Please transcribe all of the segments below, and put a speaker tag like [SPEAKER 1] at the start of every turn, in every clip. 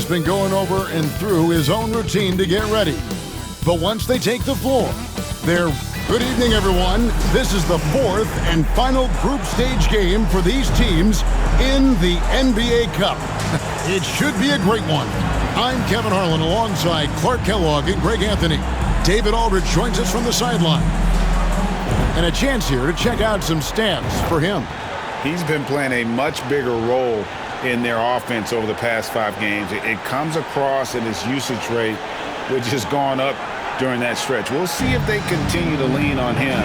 [SPEAKER 1] been going over and through his own routine to get ready. But once they take the floor, they're... Good evening, everyone. This is the fourth and final group stage game for these teams in the NBA Cup. It should be a great one. I'm Kevin Harlan alongside Clark Kellogg and Greg Anthony. David Aldridge joins us from the sideline. And a chance here to check out some stats for him.
[SPEAKER 2] He's been playing a much bigger role in their offense over the past 5 games. It comes across in his usage rate, which has gone up during that stretch. We'll see if they continue to lean on him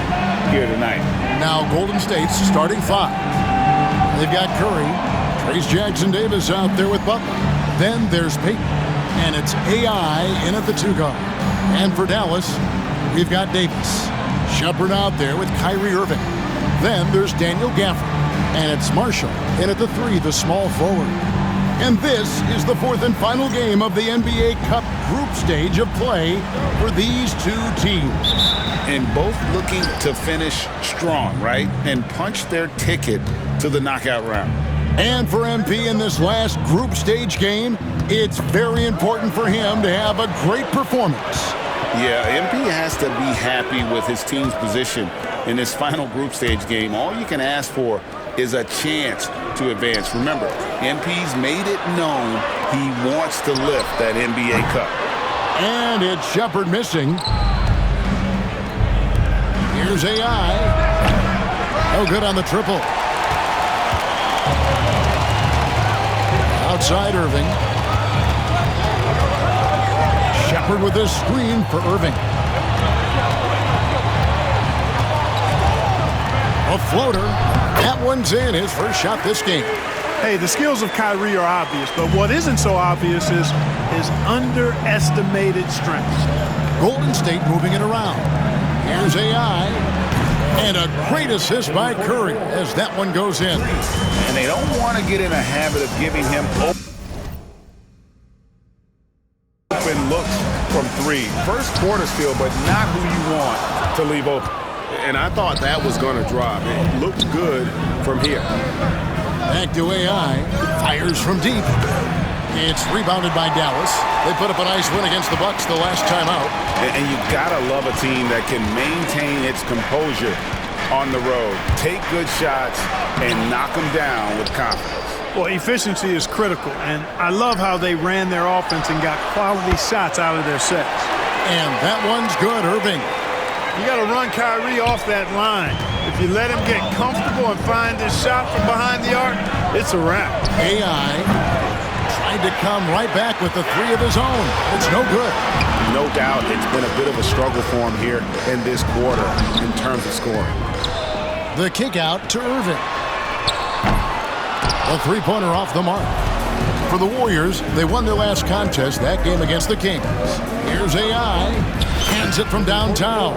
[SPEAKER 2] here tonight.
[SPEAKER 1] Now Golden State's starting 5. They've got Curry, Trayce Jackson-Davis out there with Butler. Then there's Payton, and it's AI in at the 2 guard. And for Dallas, we've got Davis. Shepherd out there with Kyrie Irving. Then there's Daniel Gafford, and it's Marshall in at the 3, the small forward. And this is the 4th and final game of the NBA Cup group stage of play for these 2 teams.
[SPEAKER 2] And both looking to finish strong, right? And punch their ticket to the knockout round.
[SPEAKER 1] And for MP in this last group stage game, it's very important for him to have a great performance.
[SPEAKER 2] Yeah, MP has to be happy with his team's position in this final group stage game. All you can ask for is a chance to advance. Remember, MP's made it known he wants to lift that NBA Cup.
[SPEAKER 1] And it's Shepherd missing. Here's AI. No good on the triple. Outside Irving. Shepherd with this screen for Irving. A floater. That one's in, his first shot this game.
[SPEAKER 3] Hey, the skills of Kyrie are obvious, but what isn't so obvious is his underestimated strength.
[SPEAKER 1] Golden State moving it around. Here's AI. And a great assist by Curry as that one goes in.
[SPEAKER 2] And they don't want to get in a habit of giving him open looks from 3. First quarter still, but not who you want to leave open. And I thought that was going to drop. It looked good from here.
[SPEAKER 1] Back to AI. Fires from deep. It's rebounded by Dallas. They put up a nice win against the Bucks the last time out.
[SPEAKER 2] And you got to love a team that can maintain its composure on the road. Take good shots and knock them down with confidence.
[SPEAKER 3] Well, efficiency is critical, and I love how they ran their offense and got quality shots out of their sets.
[SPEAKER 1] And that one's good, Irving.
[SPEAKER 3] You got to run Kyrie off that line. If you let him get comfortable and find his shot from behind the arc, it's a wrap.
[SPEAKER 1] AI tried to come right back with the 3 of his own. It's no good.
[SPEAKER 2] No doubt it's been a bit of a struggle for him here in this quarter in terms of scoring.
[SPEAKER 1] The kick out to Irving. A 3-pointer off the mark. For the Warriors, they won their last contest, that game against the Kings. Here's AI. Hands it from downtown.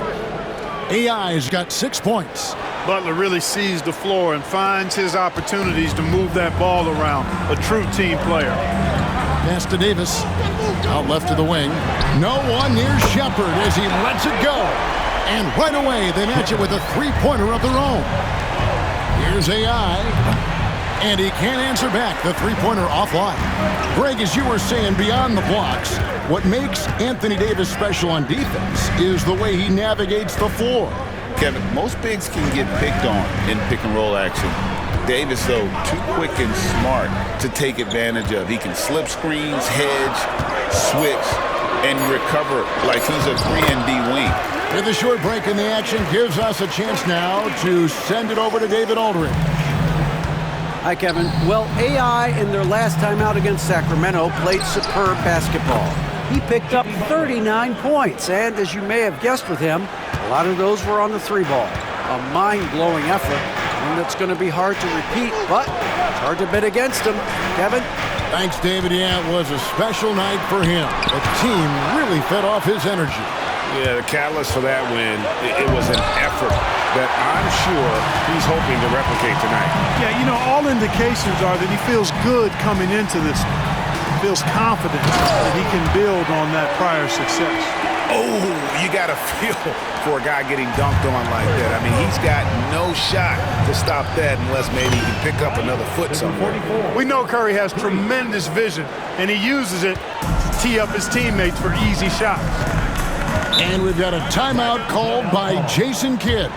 [SPEAKER 1] AI's got 6 points.
[SPEAKER 3] Butler really sees the floor and finds his opportunities to move that ball around. A true team player.
[SPEAKER 1] Pass to Davis. Out left to the wing. No one near Shepherd as he lets it go. And right away, they match it with a 3-pointer of their own. Here's AI. And he can't answer back the 3-pointer offline. Greg, as you were saying, beyond the blocks, what makes Anthony Davis special on defense is the way he navigates the floor.
[SPEAKER 2] Kevin, most bigs can get picked on in pick-and-roll action. Davis, though, too quick and smart to take advantage of. He can slip screens, hedge, switch, and recover like he's a 3-and-D wing.
[SPEAKER 1] With a short break in the action, gives us a chance now to send it over to David Aldridge.
[SPEAKER 4] Hi, Kevin. Well, AI in their last time out against Sacramento played superb basketball. He picked up 39 points, and as you may have guessed with him, a lot of those were on the 3-ball. A mind-blowing effort, and that's going to be hard to repeat, but it's hard to bet against him. Kevin?
[SPEAKER 1] Thanks, David. Yeah, it was a special night for him. The team really fed off his energy.
[SPEAKER 2] Yeah, the catalyst for that win, it was an effort that I'm sure he's hoping to replicate tonight.
[SPEAKER 3] Yeah, you know, all indications are that he feels good coming into this. feels confident that he can build on that prior success.
[SPEAKER 2] Oh, you got to feel for a guy getting dunked on like that. I mean, he's got no shot to stop that unless maybe he can pick up another foot somewhere.
[SPEAKER 3] We know Curry has tremendous vision, and he uses it to tee up his teammates for easy shots.
[SPEAKER 1] And we've got a timeout called by Jason Kidd,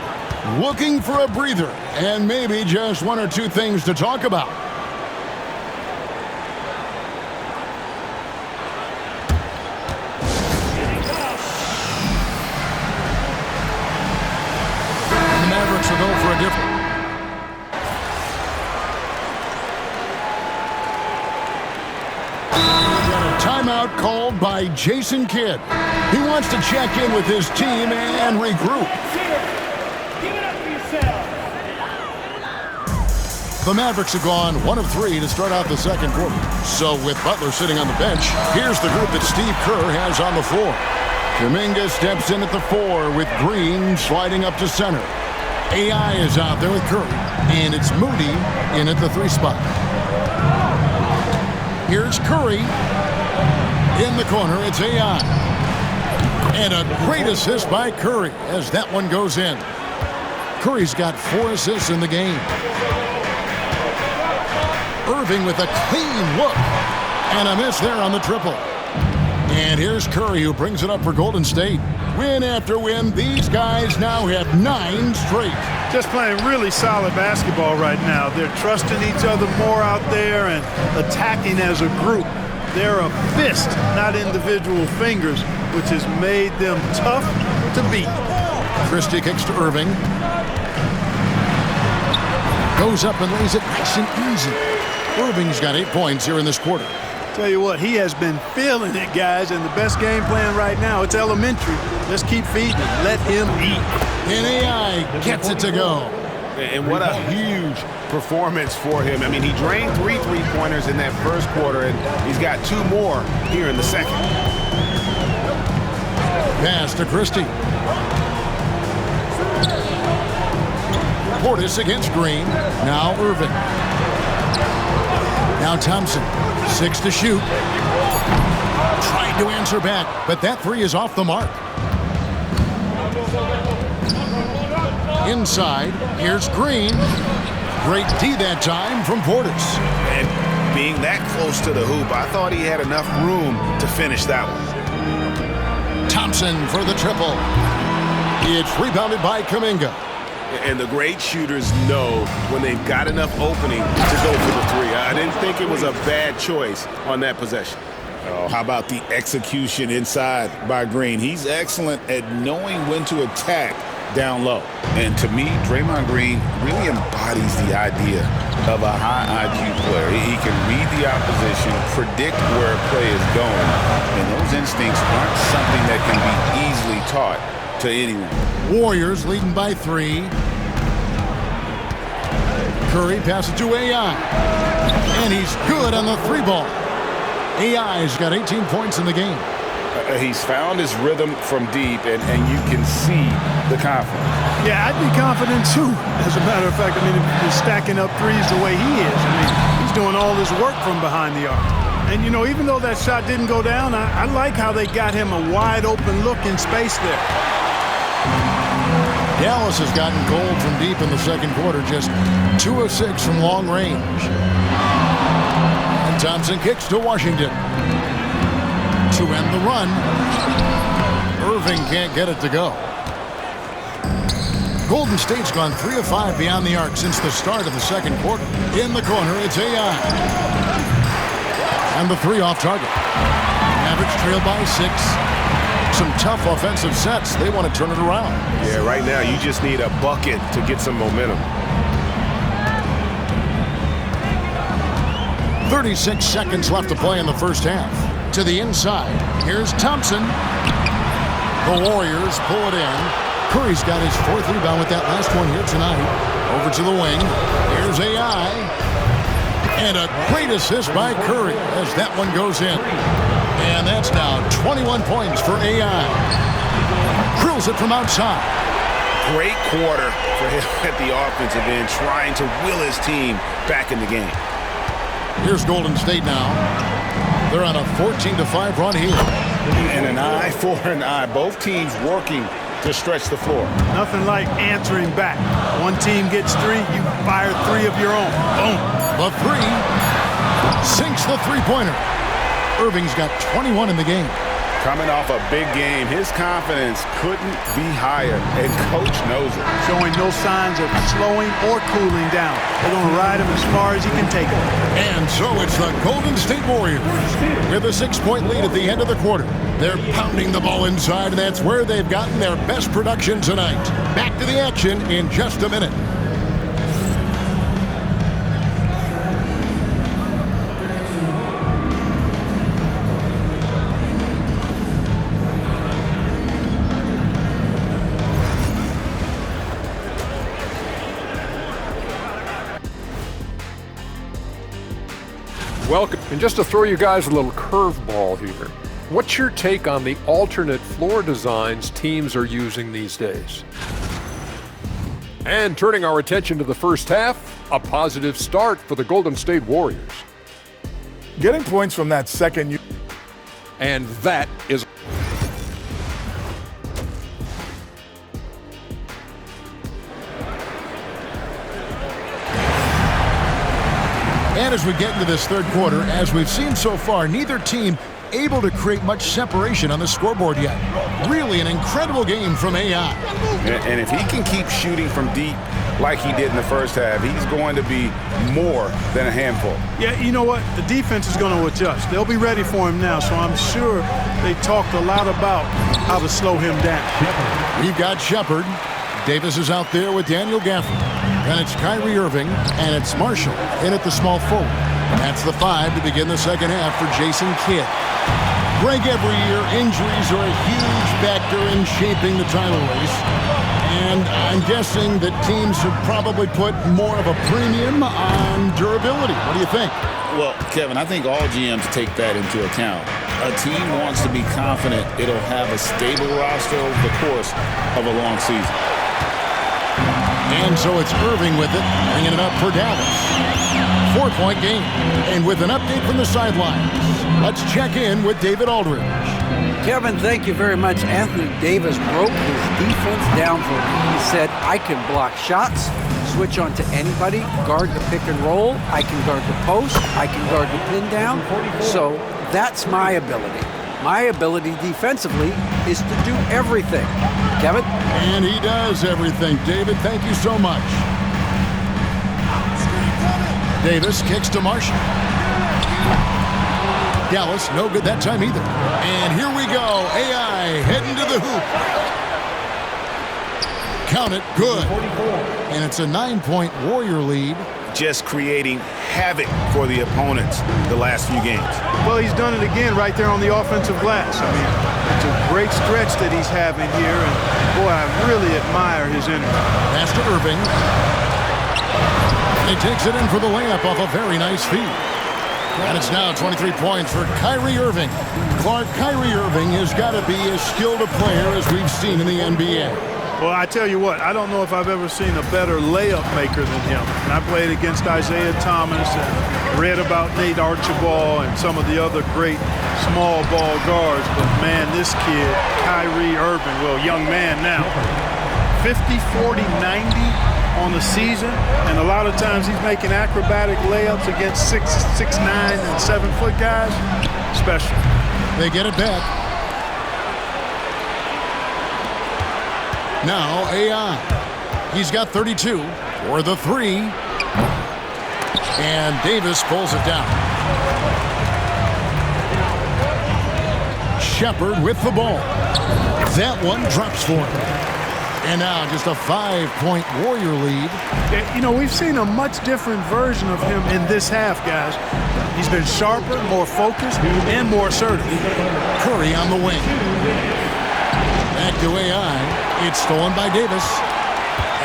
[SPEAKER 1] looking for a breather and maybe just one or two things to talk about. The Mavericks will go for a different. We've got a timeout called by Jason Kidd. He wants to check in with his team and regroup. The Mavericks have gone 1 of 3 to start out the second quarter. So with Butler sitting on the bench, here's the group that Steve Kerr has on the floor. Kuminga steps in at the 4 with Green sliding up to center. AI is out there with Curry, and it's Moody in at the 3 spot. Here's Curry. In the corner, it's AI. And a great assist by Curry as that one goes in. Curry's got 4 assists in the game. Irving with a clean look. And a miss there on the triple. And here's Curry who brings it up for Golden State. Win after win, these guys now have 9 straight.
[SPEAKER 3] Just playing really solid basketball right now. They're trusting each other more out there and attacking as a group. They're a fist, not individual fingers, which has made them tough to beat.
[SPEAKER 1] Christie kicks to Irving. Goes up and lays it nice and easy. Irving's got 8 points here in this quarter.
[SPEAKER 3] Tell you what, he has been feeling it, guys, and the best game plan right now, it's elementary. Just keep feeding him. Let him eat.
[SPEAKER 1] And AI gets it to go.
[SPEAKER 2] And what a huge performance for him. I mean, he drained 3 3-pointers in that first quarter, and he's got 2 more here in the second.
[SPEAKER 1] Pass to Christie. Portis against Green. Now Irving. Now Thompson. 6 to shoot. Tried to answer back, but that 3 is off the mark. Inside, here's Green. Great D that time from Portis.
[SPEAKER 2] And being that close to the hoop, I thought he had enough room to finish that one.
[SPEAKER 1] Thompson for the triple. It's rebounded by Kuminga.
[SPEAKER 5] And the great shooters know when they've got enough opening to go for the 3. I didn't think it was a bad choice on that possession.
[SPEAKER 2] Oh, how about the execution inside by Green? He's excellent at knowing when to attack down low. And to me, Draymond Green really embodies the idea of a high IQ player. He can read the opposition, predict where a play is going, and those instincts aren't something that can be easily taught to anyone.
[SPEAKER 1] Warriors leading by 3. Curry passes to AI. And he's good on the 3 ball. AI's got 18 points in the game.
[SPEAKER 2] He's found his rhythm from deep, and you can see the confidence.
[SPEAKER 3] Yeah, I'd be confident too. As a matter of fact, I mean, if he's stacking up threes the way he is, I mean, he's doing all this work from behind the arc. And, you know, even though that shot didn't go down, I like how they got him a wide open look in space there.
[SPEAKER 1] Dallas has gotten cold from deep in the second quarter, just 2 of 6 from long range. And Thompson kicks to Washington. To end the run, Irving can't get it to go. Golden State's gone 3 of 5 beyond the arc since the start of the second quarter. In the corner, it's AI. And the 3 off target. Mavericks trail by 6. Some tough offensive sets. They want to turn it around.
[SPEAKER 5] Yeah, right now you just need a bucket to get some momentum.
[SPEAKER 1] 36 seconds left to play in the first half. To the inside. Here's Thompson. The Warriors pull it in. Curry's got his 4th rebound with that last one here tonight. Over to the wing. Here's AI. And a great assist by Curry as that one goes in. And that's now 21 points for AI. Drills it from outside.
[SPEAKER 5] Great quarter for him at the offensive end, trying to will his team back in the game.
[SPEAKER 1] Here's Golden State now. They're on a 14-5 run here.
[SPEAKER 2] And an eye for an eye. Both teams working to stretch the floor.
[SPEAKER 3] Nothing like answering back. One team gets 3, you fire 3 of your own. Boom.
[SPEAKER 1] The 3 sinks the three-pointer. Irving's got 21 in the game.
[SPEAKER 5] Coming off a big game, his confidence couldn't be higher, and Coach knows it.
[SPEAKER 3] Showing no signs of slowing or cooling down. They're going to ride him as far as he can take him.
[SPEAKER 1] And so it's the Golden State Warriors with a 6-point lead at the end of the quarter. They're pounding the ball inside, and that's where they've gotten their best production tonight. Back to the action in just a minute.
[SPEAKER 6] Welcome. And just to throw you guys a little curveball here, what's your take on the alternate floor designs teams are using these days? And turning our attention to the first half, a positive start for the Golden State Warriors.
[SPEAKER 7] Getting points from that second.
[SPEAKER 6] And that is...
[SPEAKER 1] And as we get into this third quarter, as we've seen so far, neither team able to create much separation on the scoreboard yet. Really an incredible game from AI.
[SPEAKER 5] And if he can keep shooting from deep like he did in the first half, he's going to be more than a handful.
[SPEAKER 3] Yeah, you know what? The defense is going to adjust. They'll be ready for him now, so I'm sure they talked a lot about how to slow him down.
[SPEAKER 1] We've got Shepard. Davis is out there with Daniel Gafford. Then it's Kyrie Irving, and it's Marshall in at the small forward. That's the 5 to begin the second half for Jason Kidd. Greg, every year, injuries are a huge factor in shaping the title race. And I'm guessing that teams have probably put more of a premium on durability. What do you think?
[SPEAKER 2] Well, Kevin, I think all GMs take that into account. A team wants to be confident it'll have a stable roster over the course of a long season.
[SPEAKER 1] And so it's Irving with it, bringing it up for Dallas. 4-point game. And with an update from the sidelines, let's check in with David Aldridge.
[SPEAKER 4] Kevin, thank you very much. Anthony Davis broke his defense down for me. He said, I can block shots, switch on to anybody, guard the pick and roll, I can guard the post, I can guard the pin down. So that's my ability. My ability defensively is to do everything. Kevin?
[SPEAKER 1] And he does everything. David, thank you so much. Davis kicks to Marshall. Dallas, no good that time either. And here we go. AI heading to the hoop. Count it, good. And it's a 9-point Warrior lead.
[SPEAKER 5] Just creating havoc for the opponents the last few games.
[SPEAKER 3] Well, he's done it again right there on the offensive glass. I mean, it's a great stretch that he's having here, and boy, I really admire his energy.
[SPEAKER 1] Pass to Irving. He takes it in for the layup off a very nice feed. And it's now 23 points for Kyrie Irving. Clark, Kyrie Irving has got to be as skilled a player as we've seen in the NBA.
[SPEAKER 3] Well, I tell you what, I don't know if I've ever seen a better layup maker than him. And I played against Isaiah Thomas and read about Nate Archibald and some of the other great small ball guards. But, man, this kid, Kyrie Irving, well, young man now, 50, 40, 90 on the season. And a lot of times he's making acrobatic layups against 6'9", and 7-foot guys. Special.
[SPEAKER 1] They get it back. Now AI. He's got 32 for the 3. And Davis pulls it down. Shepard with the ball. That one drops for him. And now just a 5-point Warrior lead.
[SPEAKER 3] You know, we've seen a much different version of him in this half, guys. He's been sharper, more focused, and more assertive.
[SPEAKER 1] Curry on the wing. Back to AI. It's stolen by Davis.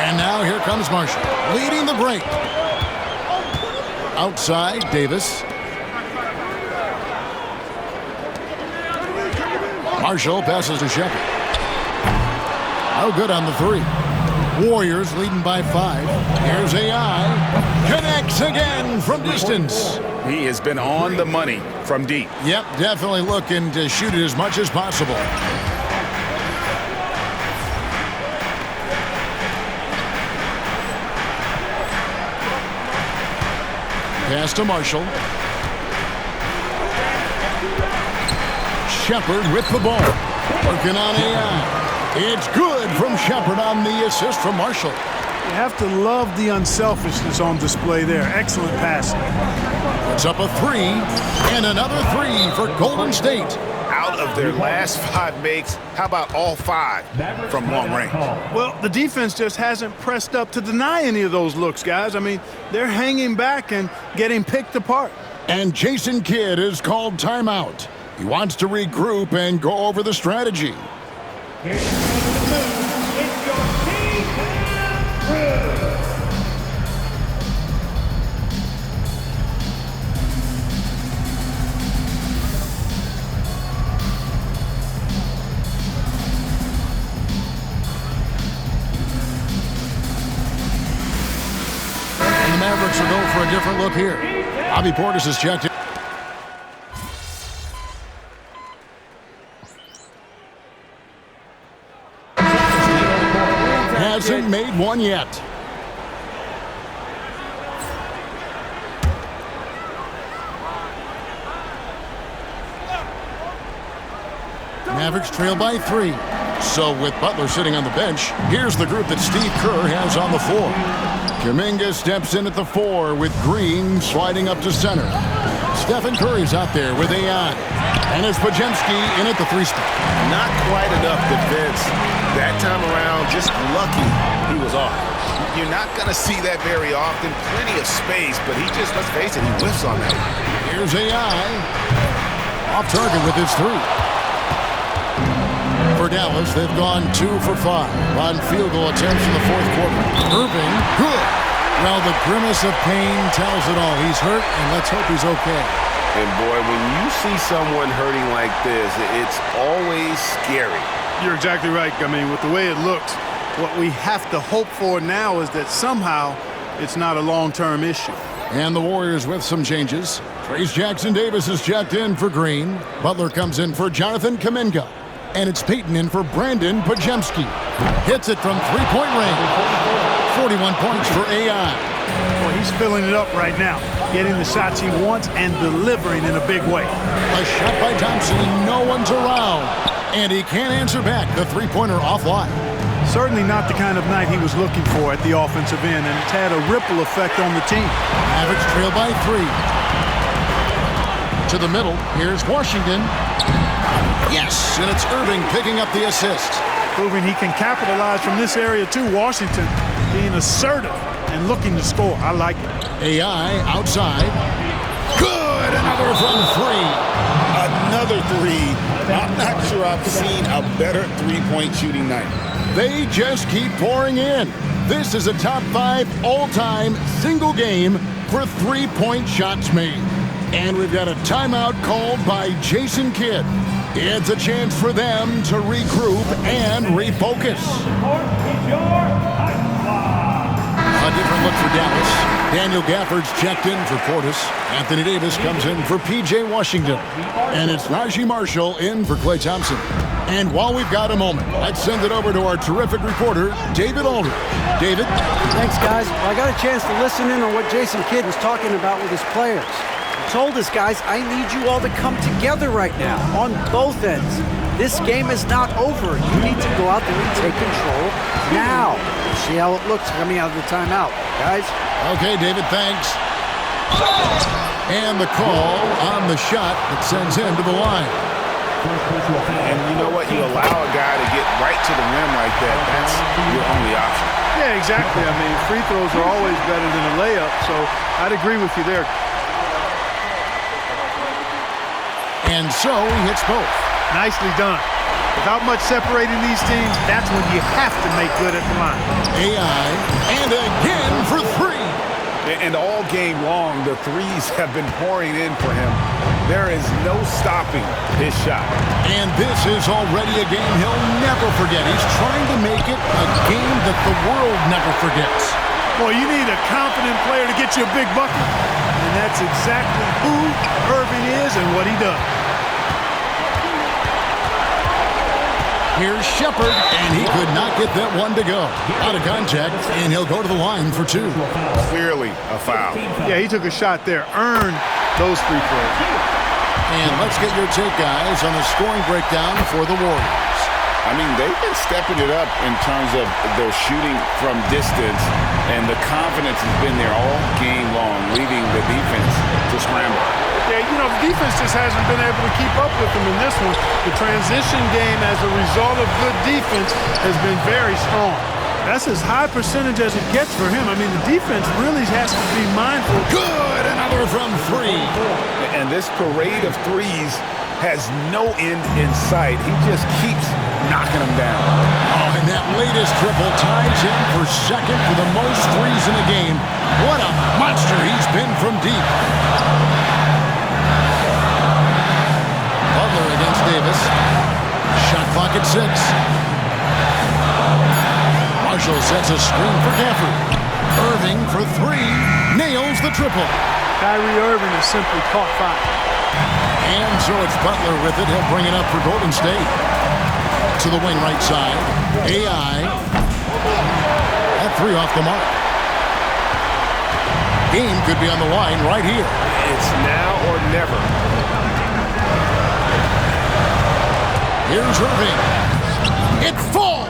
[SPEAKER 1] And now here comes Marshall, leading the break. Outside, Davis. Marshall passes to Shepard. No good on the 3. Warriors leading by 5. Here's AI. Connects again from distance.
[SPEAKER 5] He has been on the money from deep.
[SPEAKER 1] Yep, definitely looking to shoot it as much as possible. Pass to Marshall. Shepard with the ball. Working on AI. It's good from Shepard on the assist from Marshall.
[SPEAKER 3] You have to love the unselfishness on display there. Excellent passing.
[SPEAKER 1] Puts up a 3, and another 3 for Golden State.
[SPEAKER 5] Out of their last 5 makes, how about all 5 from long range?
[SPEAKER 3] Well, the defense just hasn't pressed up to deny any of those looks, guys. I mean, they're hanging back and getting picked apart.
[SPEAKER 1] And Jason Kidd is called timeout. He wants to regroup and go over the strategy. And the Mavericks will go for a different look here. Bobby Portis has checked in. Hasn't made one yet. Mavericks trail by 3. So with Butler sitting on the bench, here's the group that Steve Kerr has on the floor. Kuminga steps in at the 4 with Green sliding up to center. Stephen Curry's out there with AI. And it's Podziemski in at the 3 spot.
[SPEAKER 5] Not quite enough defense. That time around, just lucky he was off. You're not going to see that very often. Plenty of space, but he just, let's face it, he whiffs on that.
[SPEAKER 1] Here's AI. Off target with his 3. For Dallas, they've gone 2 for 5 on field goal attempts in the 4th quarter. Irving, good. Well, the grimace of pain tells it all. He's hurt, and let's hope he's okay.
[SPEAKER 5] And boy, when you see someone hurting like this, it's always scary.
[SPEAKER 3] You're exactly right. I mean, with the way it looks, what we have to hope for now is that somehow it's not a long-term issue.
[SPEAKER 1] And the Warriors with some changes. Trayce Jackson-Davis is checked in for Green. Butler comes in for Jonathan Kuminga. And it's Payton in for Brandon Podziemski. Hits it from three-point range. 41 points for AI.
[SPEAKER 3] Well, he's filling it up right now, getting the shots he wants and delivering in a big way.
[SPEAKER 1] A shot by Thompson, no one's around. And he can't answer back. The three-pointer offline.
[SPEAKER 3] Certainly not the kind of night he was looking for at the offensive end, and it's had a ripple effect on the team.
[SPEAKER 1] Mavericks trail by 3. To the middle, here's Washington. Yes, and it's Irving picking up the assist.
[SPEAKER 3] Proving he can capitalize from this area too. Washington being assertive and looking to score. I like it.
[SPEAKER 1] AI outside. Good, another from 3.
[SPEAKER 2] Another 3. I'm not sure I've seen a better three-point shooting night.
[SPEAKER 1] They just keep pouring in. This is a top 5 all-time single game for three-point shots made. And we've got a timeout called by Jason Kidd. It's a chance for them to regroup and refocus. A different look for Dallas. Daniel Gafford's checked in for Portis. Anthony Davis comes in for P.J. Washington. And it's Najee Marshall in for Klay Thompson. And while we've got a moment, let's send it over to our terrific reporter, David Aldridge. David?
[SPEAKER 4] Thanks, guys. Well, I got a chance to listen in on what Jason Kidd was talking about with his players. He told us, guys, I need you all to come together right now on both ends. This game is not over. You need to go out there and take control now. See how it looks coming out of the timeout, guys.
[SPEAKER 1] Okay, David, thanks. And the call on the shot that sends him to the line.
[SPEAKER 5] And you know what? You allow a guy to get right to the rim like that. That's your only option.
[SPEAKER 3] Yeah, exactly. I mean, free throws are always better than a layup, so I'd agree with you there.
[SPEAKER 1] And so he hits both.
[SPEAKER 3] Nicely done. Without much separating these teams, that's when you have to make good at the line.
[SPEAKER 1] AI, and again for 3.
[SPEAKER 5] And all game long, the threes have been pouring in for him. There is no stopping his shot.
[SPEAKER 1] And this is already a game he'll never forget. He's trying to make it a game that the world never forgets.
[SPEAKER 3] Boy, you need a confident player to get you a big bucket. And that's exactly who Irving is and what he does.
[SPEAKER 1] Here's Shepard, and he could not get that one to go. Out of contact, and he'll go to the line for two.
[SPEAKER 5] Clearly a foul.
[SPEAKER 3] Yeah, he took a shot there. Earned those free throws.
[SPEAKER 1] And let's get your take, guys, on the scoring breakdown for the Warriors.
[SPEAKER 2] I mean, they've been stepping it up in terms of their shooting from distance, and the confidence has been there all game long, leaving the defense to scramble.
[SPEAKER 3] Yeah, you know, the defense just hasn't been able to keep up with them in this one. The transition game as a result of good defense has been very strong. That's as high percentage as it gets for him. I mean, the defense really has to be mindful.
[SPEAKER 1] Good, another from three.
[SPEAKER 5] And this parade of threes has no end in sight. He just keeps knocking them down.
[SPEAKER 1] Oh, and that latest triple ties him for second for the most threes in the game. What a monster he's been from deep. Butler against Davis. Shot clock at 6. Marshall sets a screen for Gafford. Irving for 3. Nails the triple.
[SPEAKER 3] Kyrie Irving has simply caught fire.
[SPEAKER 1] And so it's Butler with it. He'll bring it up for Golden State. To the wing right side. AI. That 3 off the mark. Game could be on the line right here.
[SPEAKER 5] It's now or never.
[SPEAKER 1] Here's Irving. It falls.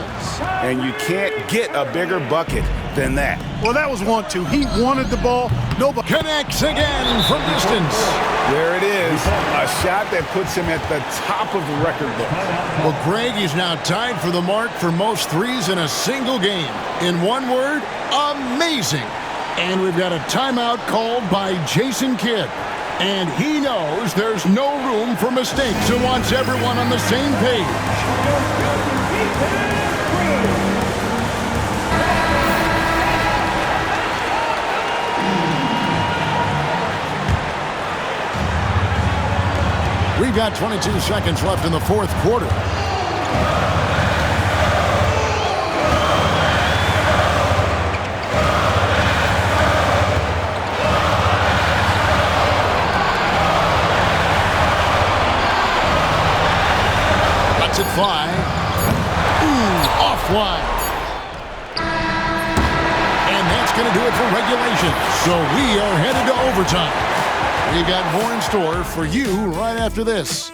[SPEAKER 5] And you can't get a bigger bucket than that.
[SPEAKER 3] Well, that was 1-2. He wanted the ball. Nobody
[SPEAKER 1] Connects again from distance.
[SPEAKER 5] There it is. A shot that puts him at the top of the record book.
[SPEAKER 1] Well, Greg, he's now tied for the mark for most threes in a single game. In one word, amazing. And we've got a timeout called by Jason Kidd. And he knows there's no room for mistakes and wants everyone on the same page. We've got 22 seconds left in the fourth quarter. Lets it fly. Ooh, offline. And that's going to do it for regulation. So we are headed to overtime. We've got more in store for you right after this.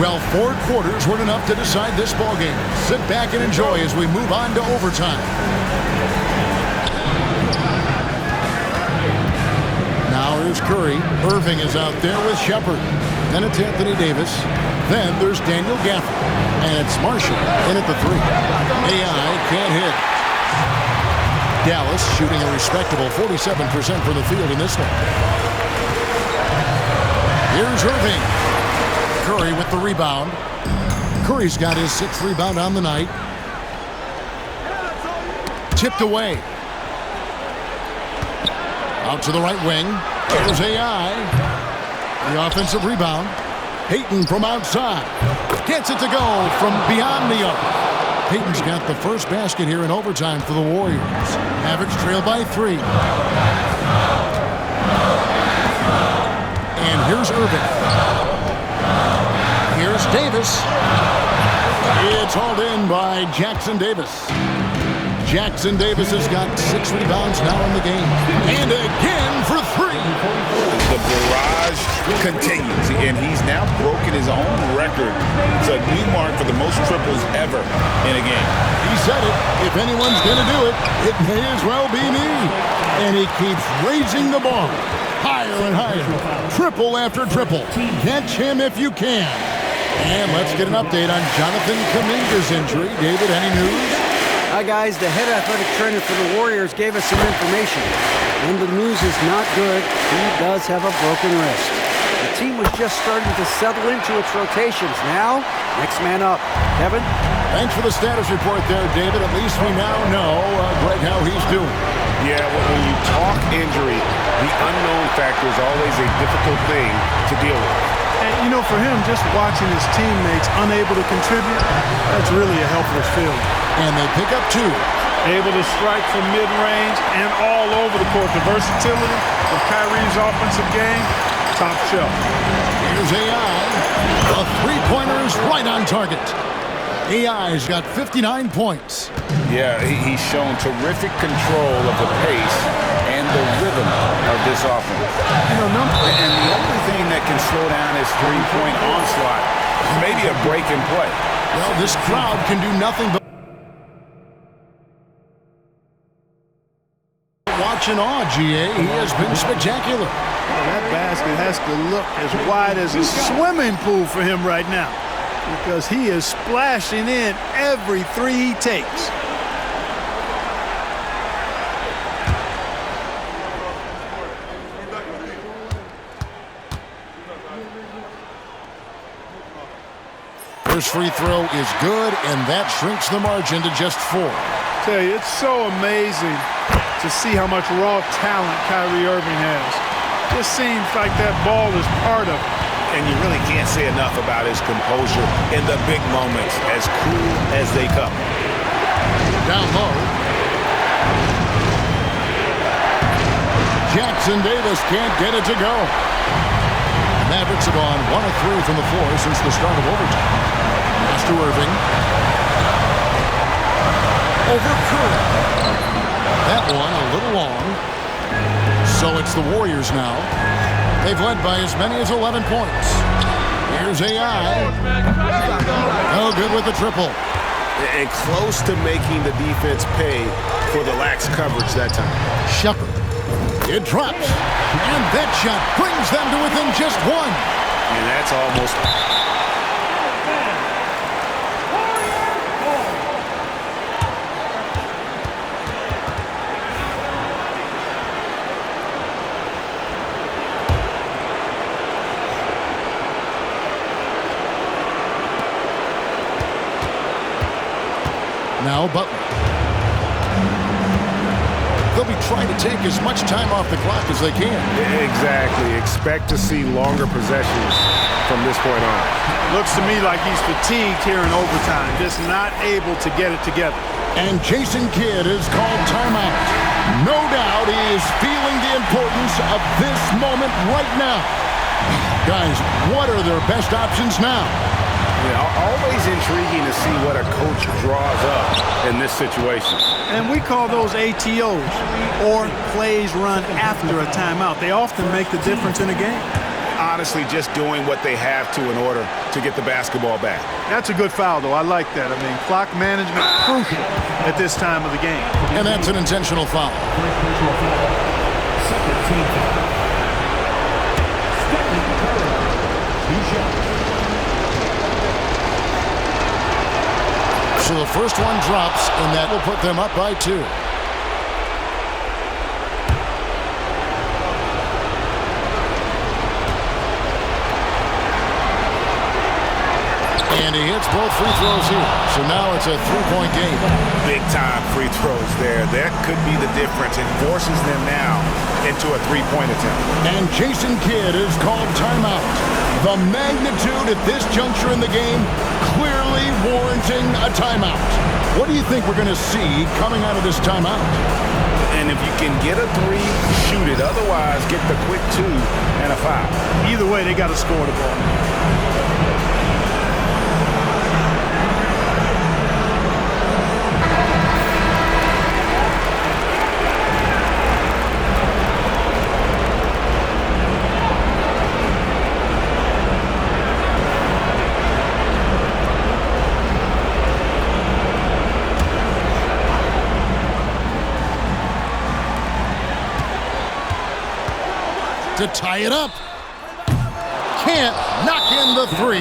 [SPEAKER 1] Well, 4 quarters weren't enough to decide this ballgame. Sit back and enjoy as we move on to overtime. Now here's Curry. Irving is out there with Shepard. Then it's Anthony Davis. Then there's Daniel Gafford. And it's Marshall in at the 3. AI can't hit. Dallas shooting a respectable 47% from the field in this one. Here's Irving. Curry with the rebound. Curry's got his 6th rebound on the night. Tipped away. Out to the right wing. There's AI. The offensive rebound. Payton from outside. Gets it to go from beyond the arc. Payton's got the first basket here in overtime for the Warriors. Mavericks trail by 3. And here's Irving. Here's Davis. It's hauled in by Jackson Davis. Jackson Davis has got 6 rebounds now in the game. And again for 3.
[SPEAKER 2] The barrage continues, and he's now broken his own record. It's a new mark for the most triples ever in a game.
[SPEAKER 1] He said it. If anyone's going to do it, it may as well be me. And he keeps raising the bar. Higher and higher. Triple after triple. Catch him if you can. And let's get an update on Jonathan Kuminga's injury. David, any news?
[SPEAKER 4] Hi, guys. The head athletic trainer for the Warriors gave us some information. And the news is not good. He does have a broken wrist. The team was just starting to settle into its rotations. Now, next man up. Kevin?
[SPEAKER 1] Thanks for the status report there, David. At least we now know, Greg, how he's doing.
[SPEAKER 5] Yeah, when you talk injury, the unknown factor is always a difficult thing to deal with.
[SPEAKER 3] And, you know, for him, just watching his teammates unable to contribute, that's really a helpless feeling.
[SPEAKER 1] And they pick up 2.
[SPEAKER 3] Able to strike from mid-range and all over the court. The versatility of Kyrie's offensive game, top shelf.
[SPEAKER 1] Here's AI. The three-pointer is right on target. AI's got 59 points.
[SPEAKER 2] Yeah, he's shown terrific control of the pace and the rhythm of this offense.
[SPEAKER 3] You know,
[SPEAKER 2] And the only thing that can slow down his three-point onslaught is maybe a break in play.
[SPEAKER 1] Well, this crowd can do nothing but watch in awe, GA. He has been spectacular.
[SPEAKER 3] that basket has to look as wide as a swimming pool for him right now, because he is splashing in every three he takes.
[SPEAKER 1] First free throw is good, and that shrinks the margin to just 4.
[SPEAKER 3] Tell you, it's so amazing to see how much raw talent Kyrie Irving has. Just seems like that ball is part of it.
[SPEAKER 5] And you really can't say enough about his composure in the big moments, as cool as they come.
[SPEAKER 1] Down low. Jackson Davis can't get it to go. The Mavericks have gone 1 of 3 from the floor since the start of overtime. Pass to Irving. Over Curry. That one a little long. So it's the Warriors now. They've led by as many as 11 points. Here's AI. No good with the triple.
[SPEAKER 5] And close to making the defense pay for the lax coverage that time.
[SPEAKER 1] Shepard. It drops. And that shot brings them to within just 1.
[SPEAKER 5] And that's almost...
[SPEAKER 1] Now Butler. They'll be trying to take as much time off the clock as they can.
[SPEAKER 5] Exactly. Expect to see longer possessions from this point on.
[SPEAKER 3] Looks to me like he's fatigued here in overtime, just not able to get it together.
[SPEAKER 1] And Jason Kidd is called timeout. No doubt he is feeling the importance of this moment right now. Guys, what are their best options now?
[SPEAKER 5] Yeah, always intriguing to see what a coach draws up in this situation.
[SPEAKER 3] And we call those ATOs, or plays run after a timeout. They often make the difference in a game.
[SPEAKER 5] Honestly, just doing what they have to in order to get the basketball back.
[SPEAKER 3] That's a good foul, though. I like that. I mean, clock management crucial at this time of the game.
[SPEAKER 1] And that's an intentional foul. So the first one drops, and that will put them up by 2. And he hits both free throws here. So now it's a 3-point game.
[SPEAKER 5] Big time free throws there. That could be the difference. It forces them now into a 3-point attempt.
[SPEAKER 1] And Jason Kidd is called timeout. The magnitude at this juncture in the game clearly warranting a timeout. What do you think we're going to see coming out of this timeout?
[SPEAKER 5] And if you can get a 3, shoot it. Otherwise, get the quick 2 and a foul.
[SPEAKER 3] Either way, they got to score the ball.
[SPEAKER 1] To tie it up. Can't knock in the 3.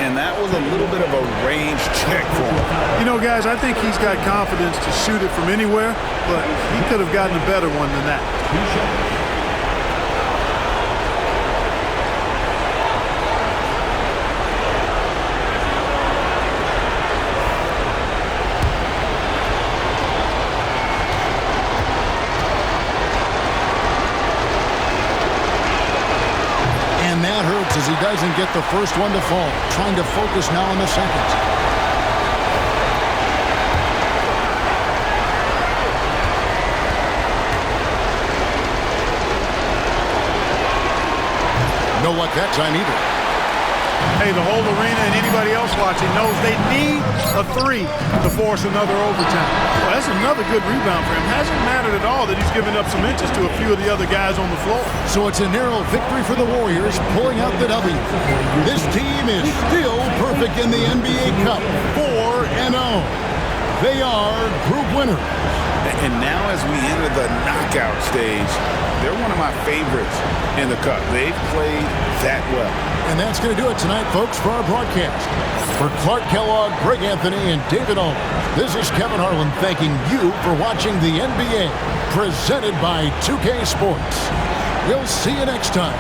[SPEAKER 2] And that was a little bit of a range check for him.
[SPEAKER 3] You know, guys, I think he's got confidence to shoot it from anywhere, but he could have gotten a better one than that.
[SPEAKER 1] doesn't get the first one to fall. Trying to focus now on the second. Know what that time either.
[SPEAKER 3] Hey, the whole arena and anybody else watching knows they need a 3 to force another overtime. Well, that's another good rebound for him. Hasn't mattered at all that he's given up some inches to a few of the other guys on the floor.
[SPEAKER 1] So it's a narrow victory for the Warriors, pulling out the W. This team is still perfect in the NBA Cup, 4-0. They are group winners.
[SPEAKER 2] And now as we enter the knockout stage, they're one of my favorites in the Cup. They've played that well.
[SPEAKER 1] And that's going to do it tonight, folks, for our broadcast. For Clark Kellogg, Greg Anthony, and David Aldridge, this is Kevin Harlan thanking you for watching the NBA, presented by 2K Sports. We'll see you next time.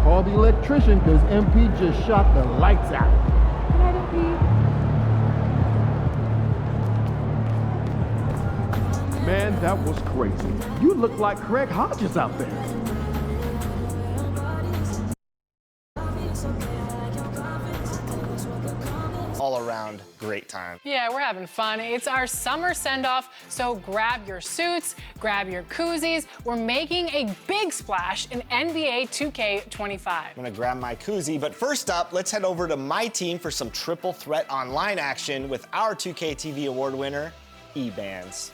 [SPEAKER 8] Call the electrician because MP just shot the lights out. Good night, MP. Man, that was crazy. You look like Craig Hodges out there.
[SPEAKER 9] All around great time.
[SPEAKER 10] Yeah, we're having fun. It's our summer send-off, so grab your suits, grab your koozies. We're making a big splash in NBA 2K25.
[SPEAKER 9] I'm gonna grab my koozie, but first up, let's head over to my team for some triple threat online action with our 2K TV award winner, eBands.